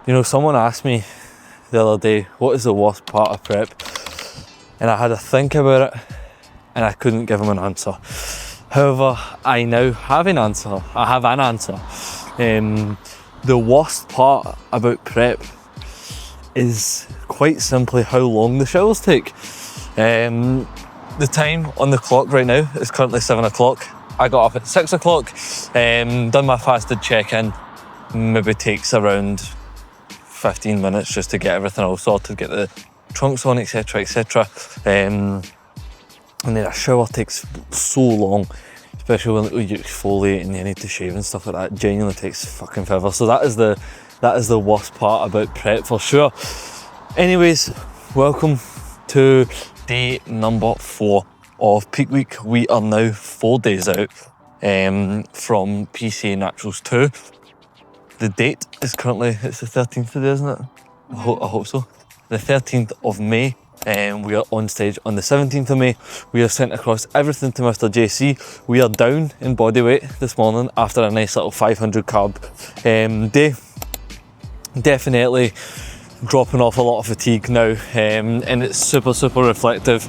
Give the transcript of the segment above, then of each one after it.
You know, someone asked me the other day, what is the worst part of prep? And I had to think about it and I couldn't give him an answer. However, I now have an answer. I have an answer. The worst part about prep is quite simply how long the showers take. The time on the clock right now is currently 7 o'clock. I got up at 6 o'clock, done my fasted check-in. Maybe takes around 15 minutes just to get everything all sorted, get the trunks on, etc, etc. And then a shower takes so long, especially when you exfoliate and you need to shave and stuff like that. It genuinely takes fucking forever. So that is the worst part about prep for sure. Anyways, welcome to day number 4 of peak week. We are now 4 days out from PCA Naturals 2. The date is currently, it's the 13th today, isn't it? I hope so. The 13th of May. We are on stage on the 17th of May. We have sent across everything to Mr. JC. We are down in body weight this morning after a nice little 500 carb day. Definitely dropping off a lot of fatigue now, and it's super reflective.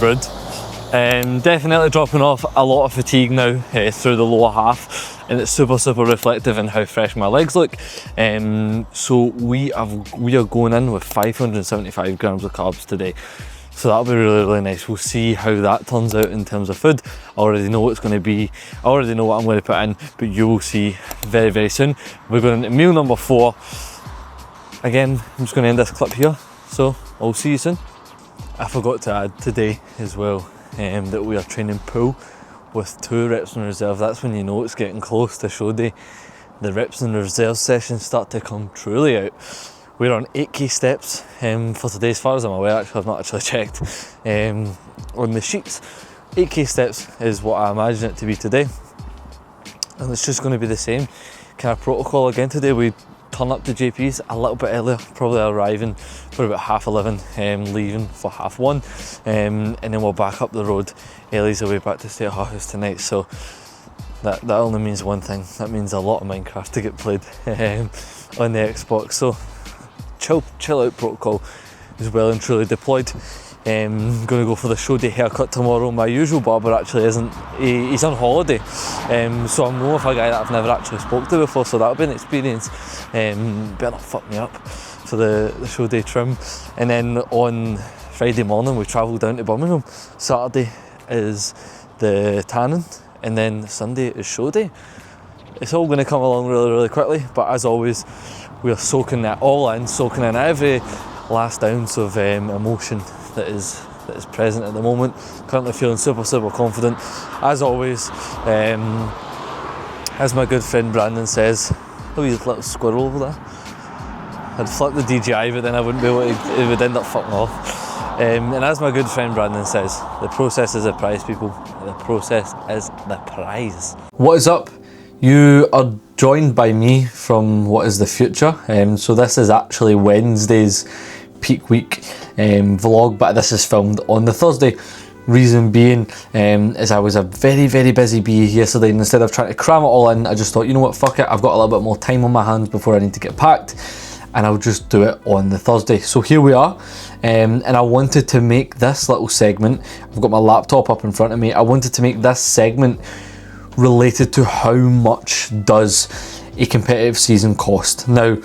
Rude. Definitely dropping off a lot of fatigue now through the lower half, and it's super reflective in how fresh my legs look. So we are going in with 575 grams of carbs today, so that'll be really nice. We'll see how that turns out in terms of food. I already know what it's going to be, I already know what I'm going to put in, but you will see very soon. We're going into meal number 4. Again, I'm just going to end this clip here, so I'll see you soon. I forgot to add today as well that we are training pull with 2 reps in reserve. That's when you know it's getting close to show day. The reps in reserve sessions start to come truly out. We're on 8k steps for today, as far as I'm aware. Actually, I've not actually checked on the sheets. 8k steps is what I imagine it to be today, and it's just going to be the same kind of protocol again today. We turn up to JP's a little bit earlier, probably arriving for about 11:30, leaving for 1:30, and then we'll back up the road. Ellie's away back to stay at her house tonight, so that only means one thing. That means a lot of Minecraft to get played on the Xbox. So chill out protocol is well and truly deployed. Going to go for the show day haircut tomorrow. My usual barber actually isn't, he's on holiday, so I'm going with a guy that I've never actually spoke to before, so that'll be an experience. Better not fuck me up for the show day trim. And then on Friday morning we travel down to Birmingham. Saturday is the tanning, and then Sunday is show day. It's all going to come along really quickly, but as always we are soaking that all in, soaking in every last ounce of emotion that is present at the moment. Currently feeling super confident. As always, as my good friend Brandon says, oh, you little squirrel over there. I'd flip the DJI, but then I wouldn't be able to, it would end up fucking off. And as my good friend Brandon says, the process is the prize, people. The process is the prize. What is up? You are joined by me from what is the future. So this is actually Wednesday's peak week vlog, but this is filmed on the Thursday. Reason being is I was a very busy bee yesterday, and instead of trying to cram it all in, I just thought, you know what, fuck it, I've got a little bit more time on my hands before I need to get packed, and I'll just do it on the Thursday. So here we are, and I wanted to make this little segment, I've got my laptop up in front of me, I wanted to make this segment related to how much does a competitive season cost. Now,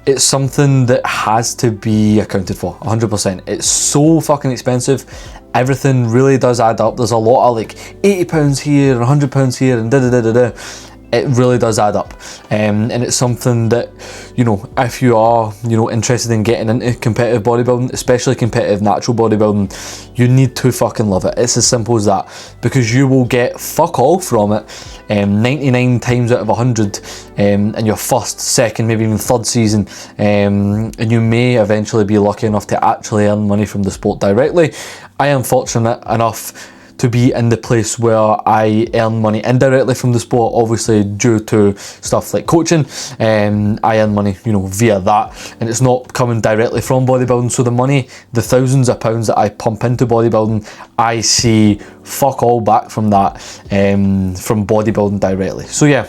it's something that has to be accounted for 100%. It's so fucking expensive. Everything really does add up. There's a lot of like £80 here and £100 here and da. It really does add up, and it's something that, you know, if you are, you know, interested in getting into competitive bodybuilding, especially competitive natural bodybuilding, you need to fucking love it. It's as simple as that, because you will get fuck all from it 99 times out of 100 in your first, second, maybe even third season, and you may eventually be lucky enough to actually earn money from the sport directly. I am fortunate enough to be in the place where I earn money indirectly from the sport, obviously due to stuff like coaching. I earn money, you know, via that, and it's not coming directly from bodybuilding. So the money, the thousands of pounds that I pump into bodybuilding, I see fuck all back from that, from bodybuilding directly. So yeah,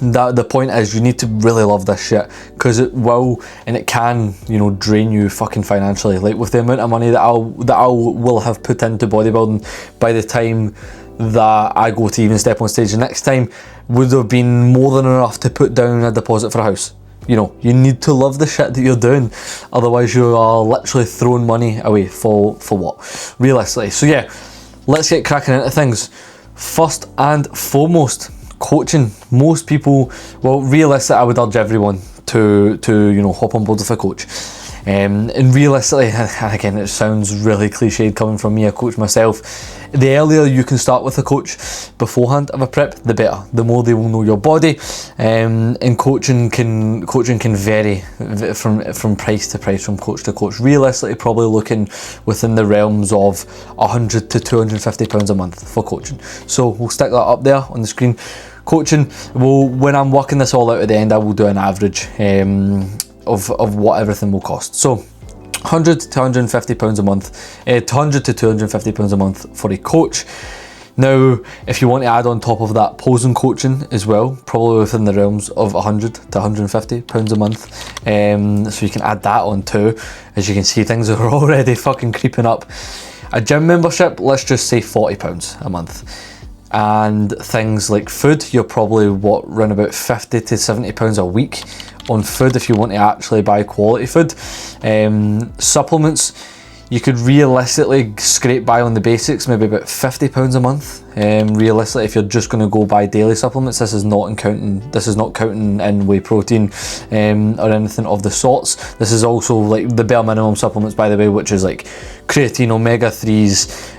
the point is, you need to really love this shit, because it will and it can, you know, drain you fucking financially. Like with the amount of money that I will have put into bodybuilding by the time that I go to even step on stage the next time would have been more than enough to put down a deposit for a house. You know, you need to love the shit that you're doing, otherwise you are literally throwing money away for what, realistically. So yeah, let's get cracking into things. First and foremost, coaching. Most people, well, realistically, I would urge everyone to you know, hop on board with a coach. And realistically, and again, it sounds really cliched coming from me, a coach myself, the earlier you can start with a coach beforehand of a prep, the better. The more they will know your body, and coaching can vary from price to price, from coach to coach. Realistically, probably looking within the realms of £100 to £250 a month for coaching. So we'll stick that up there on the screen. Coaching, well, when I'm working this all out at the end, I will do an average of what everything will cost. So £100 to £150 a month, £100 to £250 a month for a coach. Now, if you want to add on top of that posing coaching as well, probably within the realms of £100 to £150 a month. So you can add that on too. As you can see, things are already fucking creeping up. A gym membership, let's just say £40 a month. And things like food, you're probably around about £50 to £70 a week on food if you want to actually buy quality food. Supplements, you could realistically scrape by on the basics, maybe about £50 a month. Realistically, if you're just going to go buy daily supplements, this is not counting in whey protein or anything of the sorts. This is also like the bare minimum supplements, by the way, which is like creatine, omega-3s,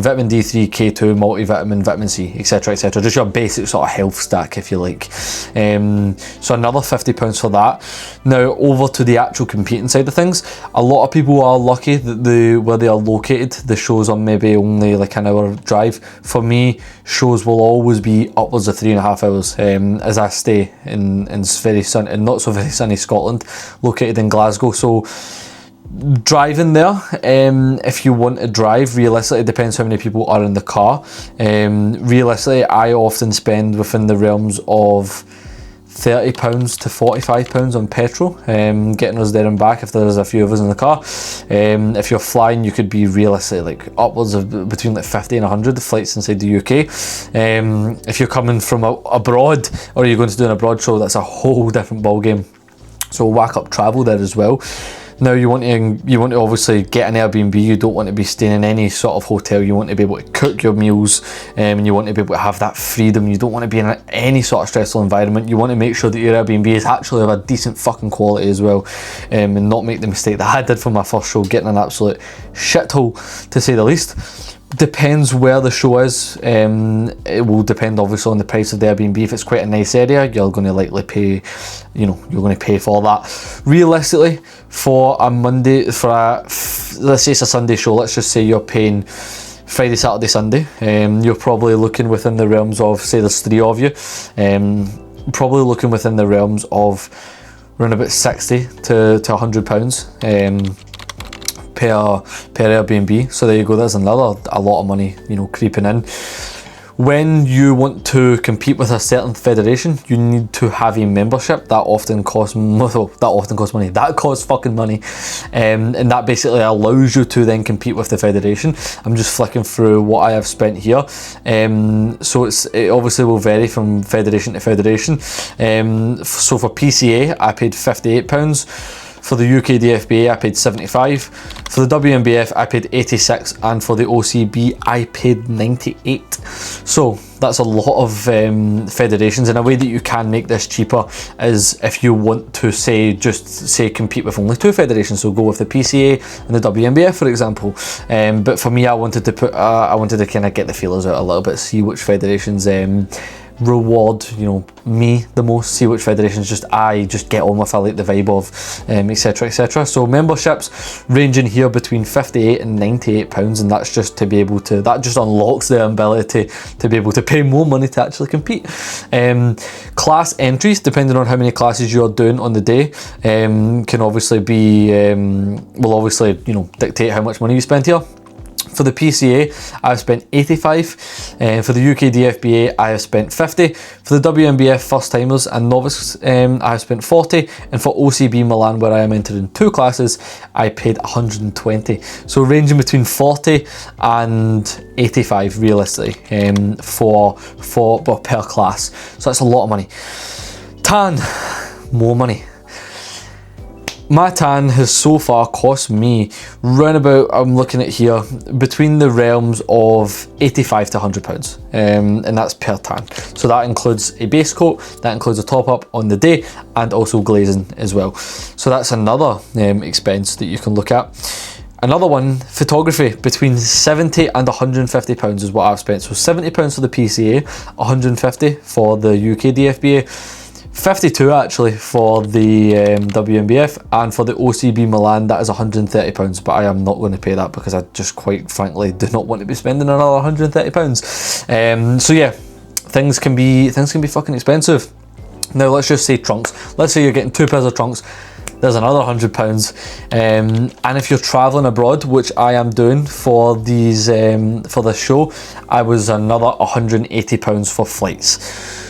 vitamin D3, K2, multivitamin, vitamin C, etc, etc. Just your basic sort of health stack, if you like. So another £50 for that. Now over to the actual competing side of things. A lot of people are lucky that where they are located, the shows are maybe only like an hour drive. For me, shows will always be upwards of 3.5 hours, as I stay in very not so very sunny Scotland, located in Glasgow. So driving there, if you want to drive, realistically it depends how many people are in the car. Realistically, I often spend within the realms of £30 to £45 on petrol, getting us there and back if there's a few of us in the car. If you're flying, you could be realistically like upwards of between like 50 and 100 flights inside the UK. If you're coming from abroad, or you're going to do an abroad show, that's a whole different ball game. So whack up travel there as well. Now you want to obviously get an Airbnb. You don't want to be staying in any sort of hotel. You want to be able to cook your meals, and you want to be able to have that freedom. You don't want to be in any sort of stressful environment. You want to make sure that your Airbnb is actually of a decent fucking quality as well, and not make the mistake that I did for my first show, getting an absolute shithole to say the least. Depends where the show is. It will depend obviously on the price of the Airbnb. If it's quite a nice area, you're going to likely pay, you're going to pay for that. Realistically, for a Monday, let's say it's a Sunday show, let's just say you're paying Friday, Saturday, Sunday, you're probably looking within the realms of, say there's 3 of you, probably looking within the realms of around about £60 to £100 per Airbnb. So there you go, there's a lot of money, creeping in. When you want to compete with a certain federation, you need to have a membership. That often costs money. That costs fucking money, and that basically allows you to then compete with the federation. I'm just flicking through what I have spent here. So it obviously will vary from federation to federation. So for PCA, I paid £58. For the UK DFBA, I paid £75. For the WNBF, I paid £86, and for the OCB, I paid £98. So that's a lot of federations, and a way that you can make this cheaper is if you want to just compete with only 2 federations. So go with the PCA and the WNBF, for example. But for me, I wanted to kind of get the feelers out a little bit, see which federations reward me the most, see which federations I just get on with, I like the vibe of, etc, etc. So memberships ranging here between £58 and £98, and that's just to be able to, that just unlocks the ability to be able to pay more money to actually compete. Class entries, depending on how many classes you're doing on the day, can obviously be will obviously dictate how much money you spend here. For the PCA, I've spent 85. For the UK DFBA, I have spent 50. For the WNBF first timers and novice, I have spent 40. And for OCB Milan, where I am entered in 2 classes, I paid 120. So ranging between 40 and 85 realistically, per class. So that's a lot of money. Tan, more money. My tan has so far cost me round about, I'm looking at here, between the realms of 85 to £100, and that's per tan. So that includes a base coat, that includes a top up on the day, and also glazing as well. So that's another expense that you can look at. Another one, photography, between 70 and £150 is what I've spent. So £70 for the PCA, 150 for the UK DFBA, 52 actually for the WNBF, and for the OCB Milan that is £130, but I am not going to pay that because I just quite frankly do not want to be spending another £130. So yeah, things can be fucking expensive. Now let's just say trunks. Let's say you're getting 2 pairs of trunks. There's another £100, and if you're traveling abroad, which I am doing for these for this show, I was another £180 for flights.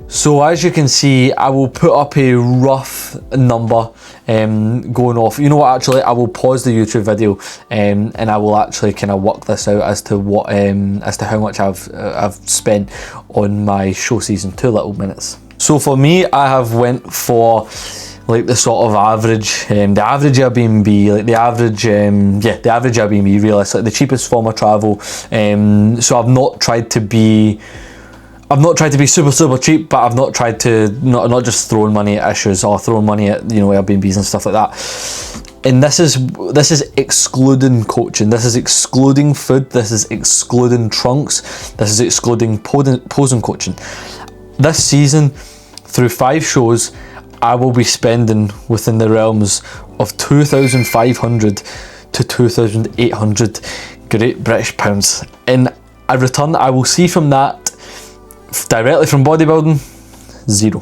So as you can see, I will put up a rough number going off. You know what, actually, I will pause the YouTube video and I will actually kind of work this out as to what as to how much I've spent on my show season. 2 little minutes. So for me, I have went for like the sort of average, the average Airbnb, like the average, the average Airbnb, realistically, the cheapest form of travel. So I've not tried to be super cheap, but I've not tried to not just throwing money at issues or throwing money at, you know, Airbnbs and stuff like that. And this is excluding coaching. This is excluding food. This is excluding trunks. This is excluding posing coaching. This season, through 5 shows, I will be spending within the realms of 2,500 to 2,800 Great British pounds. In a return, I will see from that, directly from bodybuilding, 0.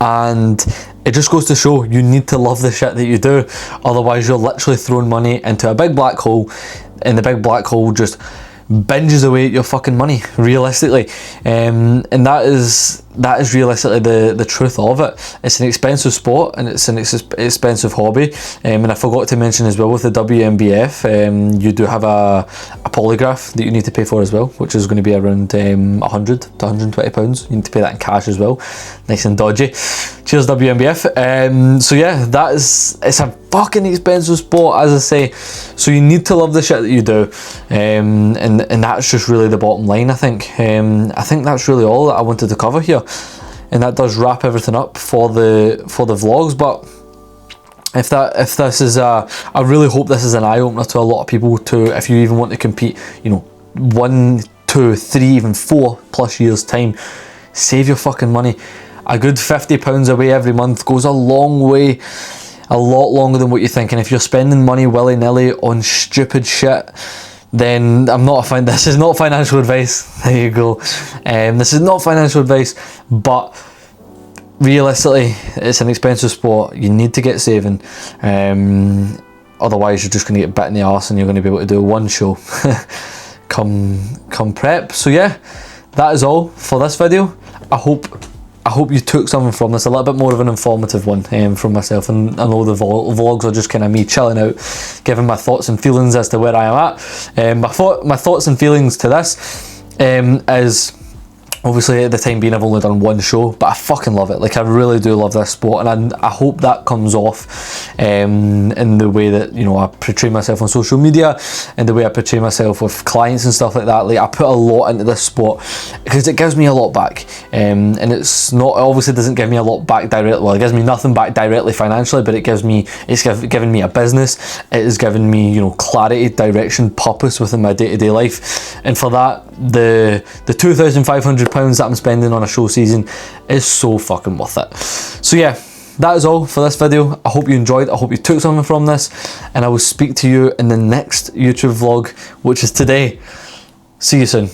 And it just goes to show you need to love the shit that you do, otherwise you're literally throwing money into a big black hole, and the big black hole just binges away at your fucking money, realistically. And that is realistically the truth of it. It's an expensive sport and it's an expensive hobby. And I forgot to mention as well, with the WNBF, you do have a polygraph that you need to pay for as well, which is going to be around 100 to 120 pounds. You need to pay that in cash as well. Nice and dodgy. Cheers WNBF. So yeah, it's a fucking expensive sport, as I say. So you need to love the shit that you do, and that's just really the bottom line. I think that's really all that I wanted to cover here, and that does wrap everything up for the vlogs. But if this is I really hope this is an eye opener to a lot of people. To, if you even want to compete, you know, 1, 2, 3, even 4 plus years time, save your fucking money. A good £50 away every month goes a long way. A lot longer than what you think. And if you're spending money willy-nilly on stupid shit, then this is not financial advice. There you go. This is not financial advice, but realistically, it's an expensive sport. You need to get saving. Otherwise, you're just going to get bit in the arse, and you're going to be able to do 1 show come prep. So yeah, that is all for this video. I hope you took something from this, a little bit more of an informative one from myself, and I know the vlogs are just kind of me chilling out, giving my thoughts and feelings as to where I am at. My thoughts and feelings to this is, obviously at the time being, I've only done 1 show, but I fucking love it. Like, I really do love this sport, and I hope that comes off in the way that, you know, I portray myself on social media, and the way I portray myself with clients and stuff like that. Like, I put a lot into this sport because it gives me a lot back, and it obviously doesn't give me a lot back directly. Well, it gives me nothing back directly financially, but it's given me a business. It has given me, you know, clarity, direction, purpose within my day-to-day life, and for that, the £2,500 that I'm spending on a show season is so fucking worth it. So yeah, that is all for this video. I hope you enjoyed. I hope you took something from this, and I will speak to you in the next YouTube vlog, which is today. See you soon.